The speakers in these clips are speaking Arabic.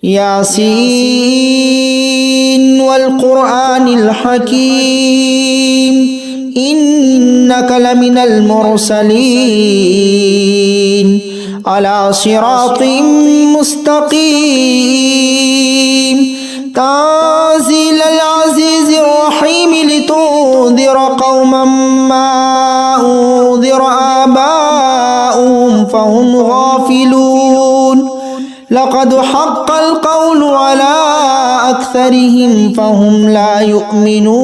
ياسين والقرآن الحكيم إنك لمن المرسلين على صراط مستقيم تنزيل العزيز الرحيم لتنذر قوما ما أنذر آباؤهم فهم غافلون لقد حق القول على أكثرهم فهم لا يؤمنون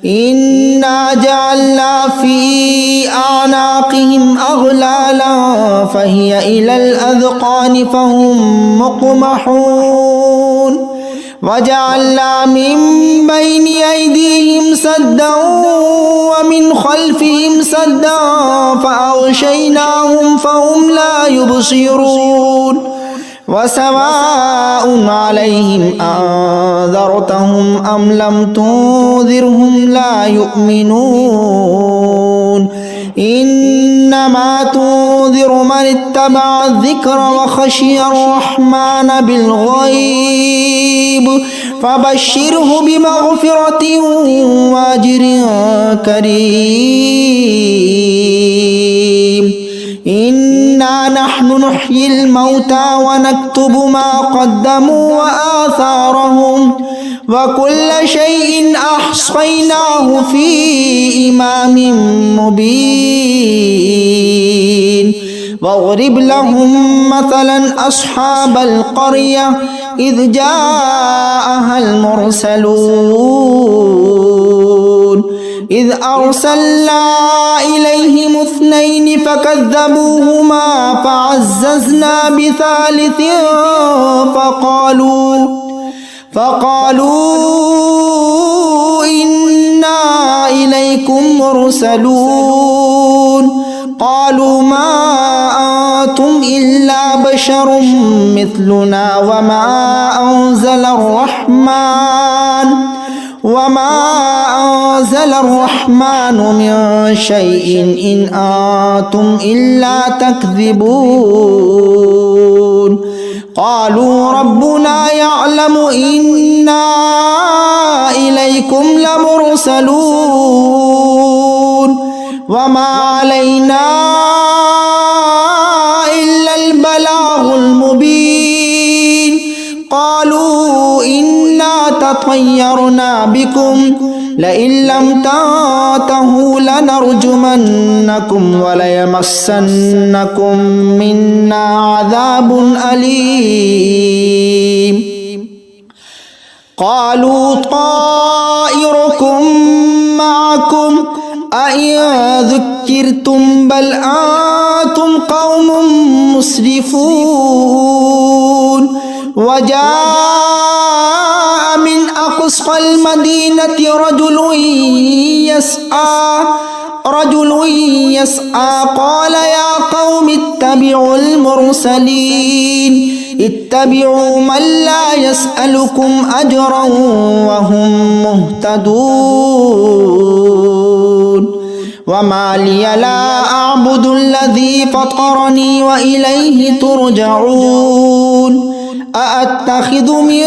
إنا جعلنا في أعناقهم أغلالا فهي إلى الأذقان فهم مقمحون وجعلنا من بين أيديهم سدا ومن خلفهم سدا فأغشيناهم فهم لا يبصرون وسواء عليهم أنذرتهم أم لم تنذرهم لا يؤمنون إنما تنذر من اتبع الذكر وخشي الرحمن بالغيب فبشره بمغفرة وأجر كريم إنا نحن نحيي الموتى ونكتب ما قدموا وآثارهم وكل شيء أحصيناه في إمام مبين واضرب لهم مثلا أصحاب القرية إذ جاءها المرسلون إذ أرسلنا إليهم 2 فكذبوهما فعززنا بثالث فقالوا إنا إليكم مرسلون قالوا ما أنتم إلا بشر مثلنا وما أنزل الرحمن من شيء إن أنتم إلا تكذبون قالوا ربنا يعلم إنا إليكم لمرسلون وما علينا إلا البلاغ المبين قالوا إنا تطيرنا بكم لئن لم تنتهوا لنرجمنكم وليمسنكم منا عذاب أليم قالوا طائركم معكم أئن ذكرتم بل أنتم قوم مسرفون وجاء من أقصى المدينة رجل يسعى قال يا قوم اتبعوا المرسلين اتبعوا من لا يسألكم أجرا وهم مهتدون وما لي لا أعبد الذي فطرني وإليه ترجعون أأتخذ من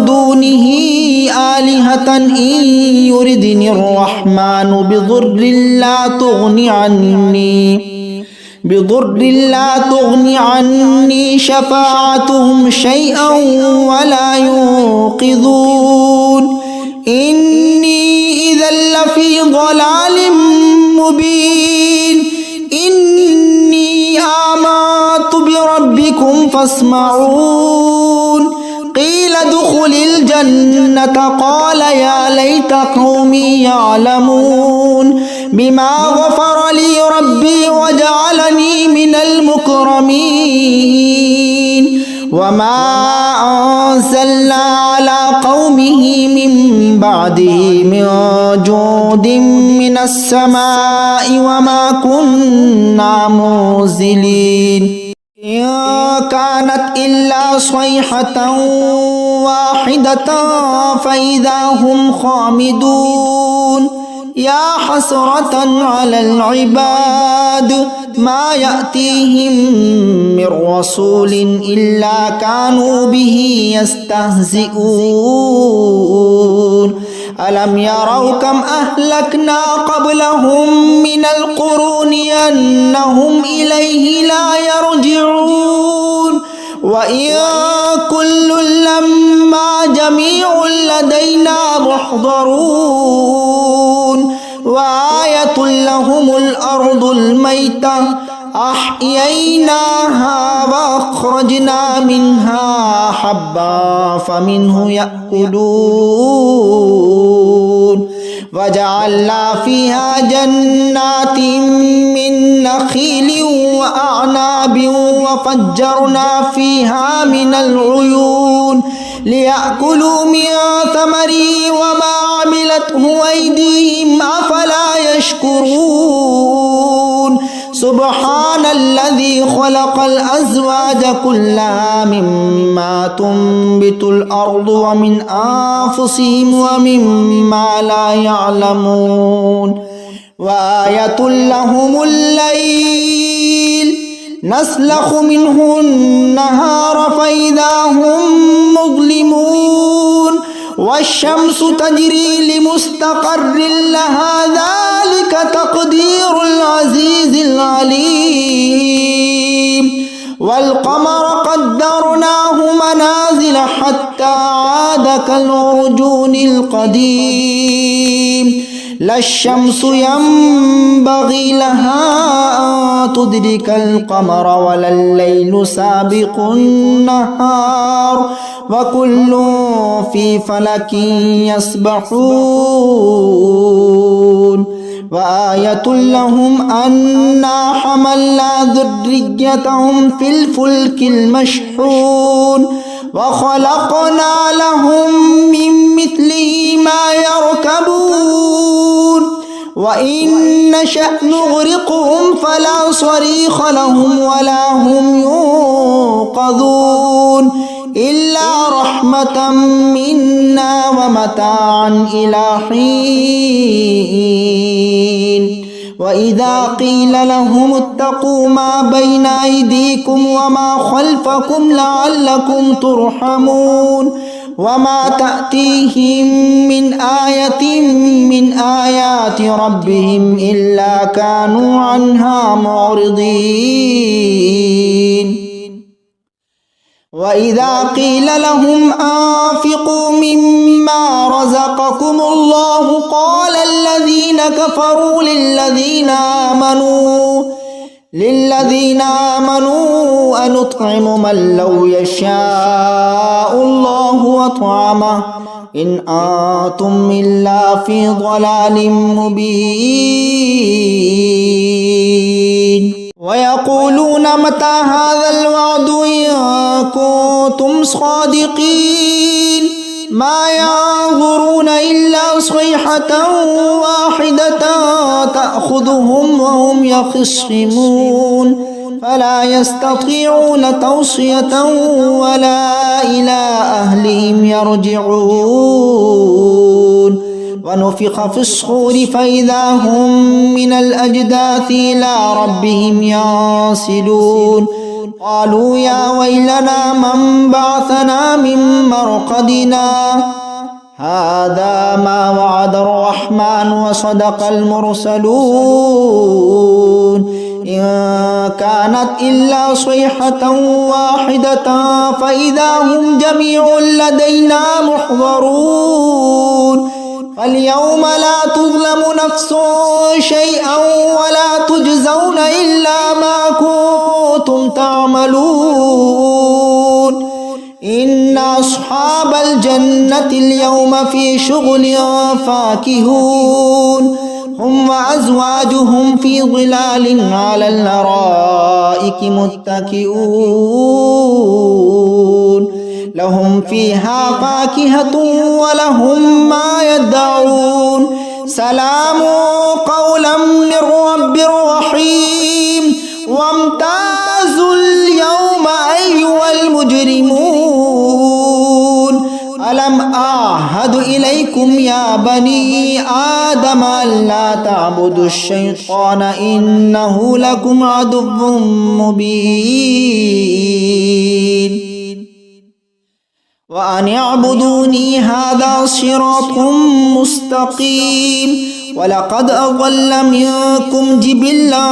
دونه آلهة إن يردني الرحمن بضر لا تغني عني شفاعتهم شيئا ولا ينقذون إني إذا لفي ضلال مبين إني آمنت بربكم فاسمعون قيل ادخل الجنة قال يا ليت قومي يعلمون بما غفر لي ربي وجعلني من المكرمين وما أنزلنا على قومه من بعده من جود من السماء وما كنا منزلين إن كانت إلا صيحة واحدة فإذا هم خامدون يا حسرة على العباد ما يأتيهم من رسول إلا كانوا به يستهزئون ألم يروا كم أهلكنا قبلهم من القرون أنهم إليه لا يرجعون وإن كل لما جميع لدينا محضرون وآية لهم الأرض الميتة أحييناها وأخرجنا منها حبا فمنه يأكلون وجعلنا فيها جنات من نخيل وأعناب وفجرنا فيها من العيون ليأكلوا من ثمره وما عملته أيديهم أفلا يشكرون سبحان الذي خلق الأزواج كلها مما تنبت الأرض ومن أنفسهم ومما لا يعلمون وآية لهم الليل نسلخ منه النهار فإذا هم مظلمون والشمس تجري لمستقر لها ذلك تقدير العزيز العليم والقمر قدرناه منازل حتى عاد كالعرجون القديم لا الشمس ينبغي لها أن تدرك القمر ولا الليل سابق النهار وكل في فلك يسبحون وآية لهم أنا حملنا ذريتهم في الفلك المشحون وخلقنا لهم من مثله ما يركبون وإن نشأ نغرقهم فلا صريخ لهم ولا هم ينقذون إلا رحمة منا ومتاعا إلى حين وإذا قيل لهم اتقوا ما بين أيديكم وما خلفكم لعلكم ترحمون وما تأتيهم من آية من آيات ربهم إلا كانوا عنها معرضين وإذا قيل لهم أنفقوا مما رزقكم الله قال الذين كفروا للذين آمنوا أنطعم من لو يشاء الله أطعمه إن أنتم إلا في ضلال مبين ويقولون متى هذا الوعد إن كنتم صادقين ما ينظرون إلا صيحة واحدة تأخذهم وهم يخصمون فلا يستطيعون توصية ولا إلى أهلهم يرجعون ونفخ في الصور فإذا هم من الأجداث إلى ربهم ينسلون قالوا يا ويلنا من بعثنا من مرقدنا هذا ما وعد الرحمن وصدق المرسلون إن كانت إلا صيحة واحدة فإذا هم جميع لدينا محضرون فاليوم لا تظلم نفس شيئا ولا تجزون إلا ما كنتم تعملون إن أصحاب الجنة اليوم في شغل فاكهون هم وأزواجهم في ظلال على الأرائك متكئون لهم فيها فاكهة ولهم ما يدعون سلام قولا من رب رحيم وامتازوا اليوم أيها المجرمون ألم أعهد إليكم إليكم يا بني آدم ألا تعبدوا الشيطان إنه لكم عدو مبين وأن اعبدوني هذا صراط مستقيم ولقد أضل منكم جبلا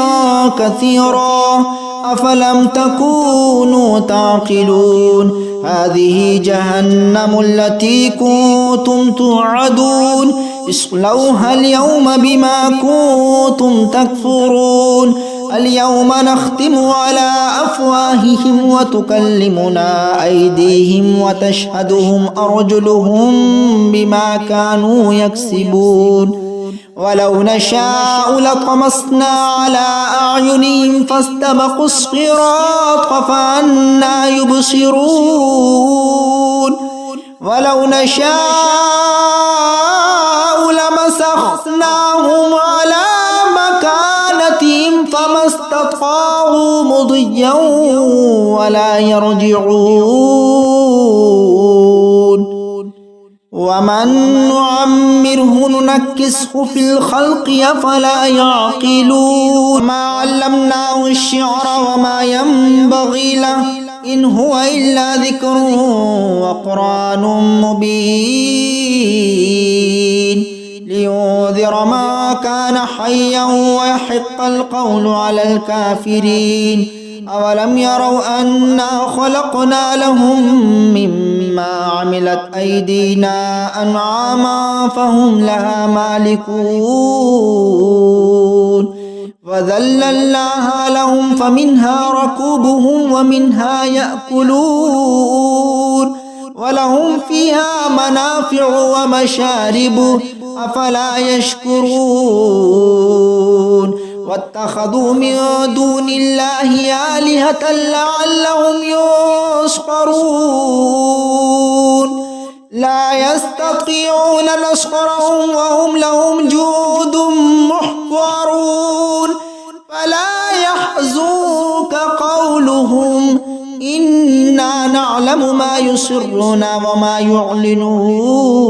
كثيرا أفلم تكونوا تعقلون هذه جهنم التي كنتم توعدون اصلوها اليوم بما كنتم تكفرون اليوم نختم على أفواههم وتكلمنا أيديهم وتشهدهم أرجلهم بما كانوا يكسبون ولو نشاء لطمسنا على أعينهم فاستبقوا الصراط فأنى يبصرون ولو نشاء لمسخناهم على مكانتهم فما استطاعوا مضيا ولا يرجعون ومن نعمره ننكسه في الخلق أفلا يعقلون ما علمناه الشعر وما ينبغي له إن هو إلا ذكر وقرآن مبين لينذر ما كان حيا ويحق القول على الكافرين أولم يروا أنا خلقنا لهم مما عملت أيدينا أنعاما فهم لها مالكون وذللناها لهم فمنها ركوبهم ومنها يأكلون ولهم فيها منافع ومشارب أفلا يشكرون واتخذوا من دون الله آلهة لعلهم ينصرون لا يستطيعون نصرهم وهم لهم جند محضرون فلا يحزنك قولهم إنا نعلم ما يسرون وما يعلنون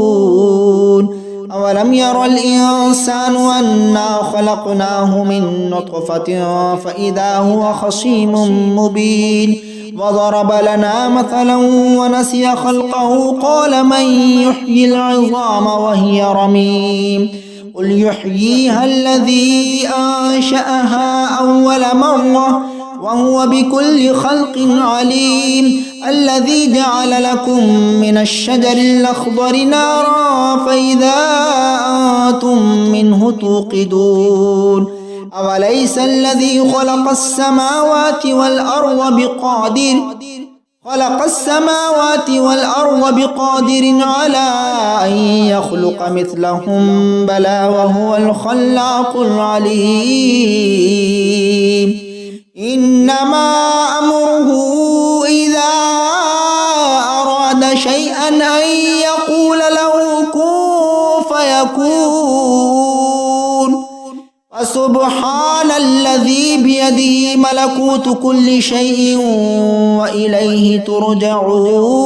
أولم ير الإنسان أنا خلقناه من نطفة فإذا هو خصيم مبين وضرب لنا مثلا ونسي خلقه قال من يحيي العظام وهي رميم قل يحييها الذي أنشأها أول مرة وهو بكل خلق عليم الذي جعل لكم من الشجر الأخضر نارا فإذا أنتم منه توقدون أوليس الذي خلق السماوات والأرض بقادر على أن يخلق مثلهم بلى وهو الخلاق العليم إنما أمره إذا أراد شيئا أن يقول له كن فيكون فسبحان الذي بيده ملكوت كل شيء وإليه ترجعون